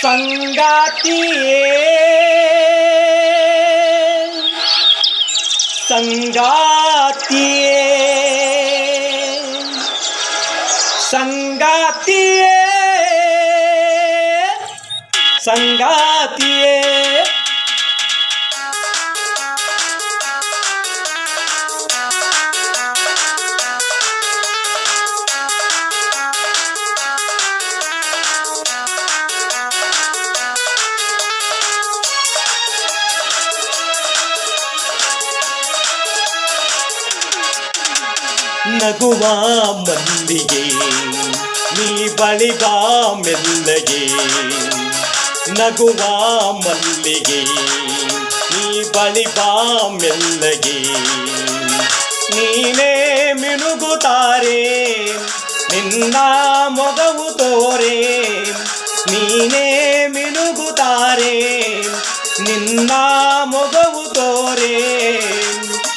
ಸಂಗಾತಿಯೇ ಸಂಗಾತಿಯೇ ಸಂಗಾತಿಯೇ ಸಂಗಾತಿಯೇ ನಗುವ ಮಲ್ಲಿಗೆ ನೀ ಬಳಿ ಬಾ ಮೆಲ್ಲಗೆ ನಗುವ ಮಲ್ಲಿಗೆ ನೀ ಬಳಿ ಬಾ ಮೆಲ್ಲಗೆ ನೀನೇ ಮಿನುಗುತ್ತಾರೆ ನಿನ್ನ ಮೊಗವು ತೋರೆ ನೀನೇ ಮಿನುಗುತ್ತಾರೆ ನಿನ್ನ ಮೊಗವು ತೋರೆ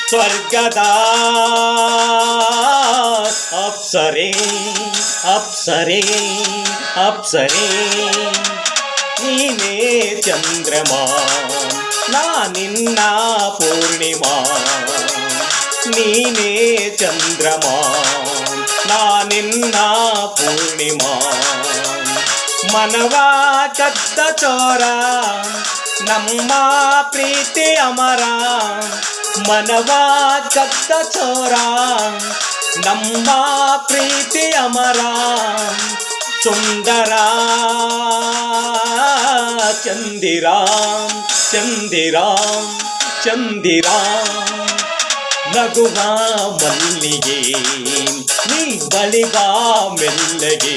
ಸ್ವರ್ಗದ ಅಪ್ಸರೆ ಅಪ್ಸರೆ ಅಪ್ಸರೆ ನೀನೇ ಚಂದ್ರಮಾ ನಾ ನಿನ್ನ ಪೂರ್ಣಿಮಾ ನೀನೇ ಚಂದ್ರಮಾ ನಾ ನಿನ್ನ ಪೂರ್ಣಿಮಾ ಮನವ ಕದ್ದ ಚೋರ ನಮ್ಮ ಪ್ರೀತಿ ಅಮರ ಮನವ ಕದ್ದ ಚೋರ ನಮ್ಮ ಪ್ರೀತಿ ಅಮರ ಸುಂದರ ಚಂದಿರ ಚಂದಿರ ಚಂದಿರ ನಗುವ ಮಲ್ಲಿಗೆ ನೀ ಬಳಿ ಬಾ ಮೆಲ್ಲಗೆ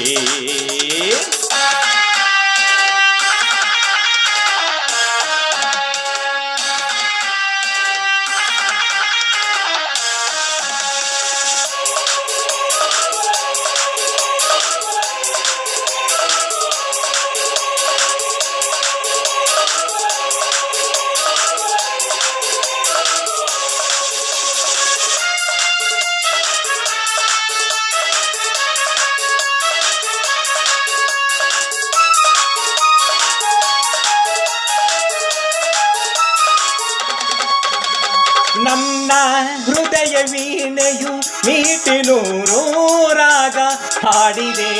ನನ್ನ ಹೃದಯ ವೀಣೆಯು ಮೀಟಿನೂರು ರಾಗ ಹಾಡಿದೆ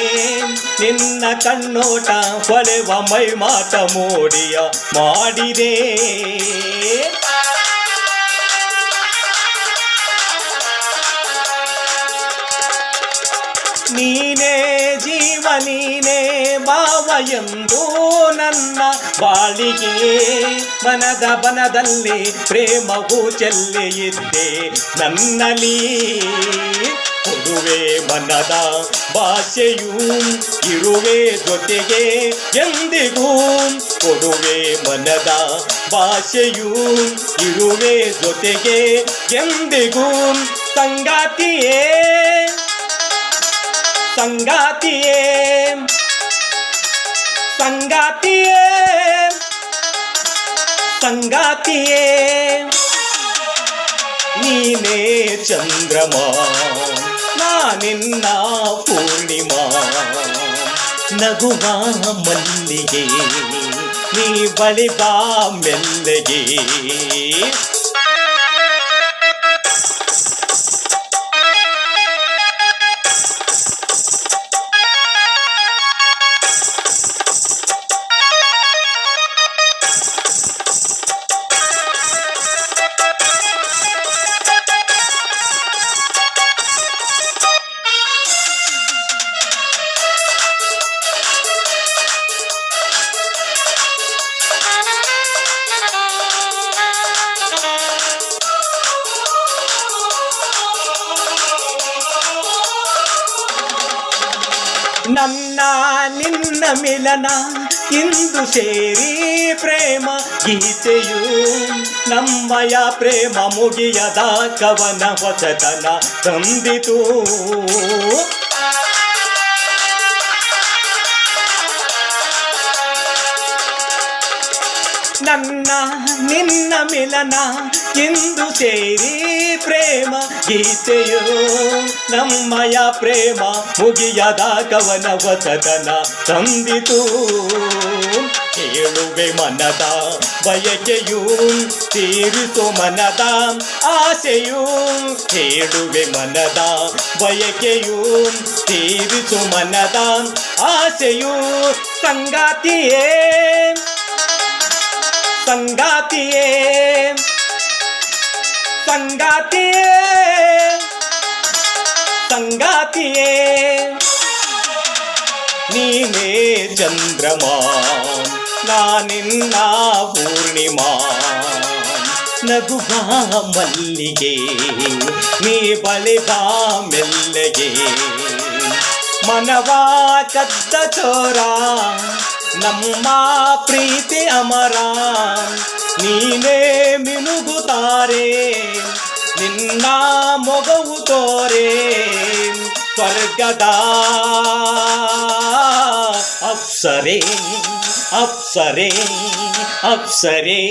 ನಿನ್ನ ಕಣ್ಣೋಟ ಹೊಳೆವ ಮೈಮಾಟ ಮೋಡಿಯ ಮಾಡಿದೆ ನೀನೇ ಜೀವ ನೀನೇ ಭಾವ ಎಂದು ನನ್ನ ಬಾಳಿಗೆ ಮನದ ಬನದಲ್ಲಿ ಪ್ರೇಮವು ಚೆಲ್ಲಿಯಿದ್ದೆ ನನ್ನಲ್ಲಿ ಕೊಡುವೆ ಮನದ ಭಾಷೆಯೂ ಇರುವೆ ಜೊತೆಗೆ ಎಂದಿಗೂ ಕೊಡುವೆ ಮನದ ಭಾಷೆಯೂ ಇರುವೆ ಜೊತೆಗೆ ಎಂದಿಗೂ ಸಂಗಾತಿಯೇ ಸಂಗಾತಿಯೇ ಸಂಗಾತಿಯೇ ಸಂಗಾತಿಯೇ ನೀನೇ ಚಂದ್ರಮಾ ನಾ ನಿನ್ನ ಪೂರ್ಣಿಮಾ ನಗುವ ಮಲ್ಲಿಗೆ ನೀ ಬಳಿ ಬಾ ಮೆಲ್ಲಗೆ ನನ್ನ ನಿನ್ನ ಮಿಲನ ಇಂದು ಸೇರಿ ಪ್ರೇಮ ಗೀತೆಯು ನಮ್ಮಯ ಪ್ರೇಮ ಮುಗಿಯದ ಕವನ ಹೊಸತನ ತಂದಿತು ನನ್ನ ನಿನ್ನ ಮಿಲನ ಇಂದು ಸೇರಿ ಪ್ರೇಮ ಗೀತೆಯು ನಮ್ಮಯ ಪ್ರೇಮ ಮುಗಿಯದ ಕವನ ಹೊಸತನ ತಂದಿತು. ಹೇಳುವೆ ಮನದ ಬಯಕೆಯು ತೀರಿಸು ಮನದ ಆಸೆಯು, ಹೇಳುವೆ ಮನದ ಬಯಕೆಯು ತೀರಿಸು ಮನದ ಆಸೆಯು. ಸಂಗಾತಿಯೇ ಸಂಗಾತಿಯೇ ಸಂಗಾತಿಯೇ ಸಂಗಾತಿಯೇ ನೀನೇ ಚಂದ್ರಮ ನಾನಿನ್ನ ಪೂರ್ಣಿಮಾ. ನಗುವ ಮಲ್ಲಿಗೆ ನೀ ಬಳಿದ ಮೆಲ್ಲಗೆ, ಮನವ ಕದ್ದ ಚೋರ ನಮ್ಮ ಪ್ರೀತಿ ಅಮರ. ನೀನೇ ಮಿನುಗುತ್ತಾರೆ ನಿನ್ನ ಮೊಗವು ತೋರೆ, ಸ್ವರ್ಗದ ಅಪ್ಸರೆ ಅಪ್ಸರೆ ಅಪ್ಸರೆ.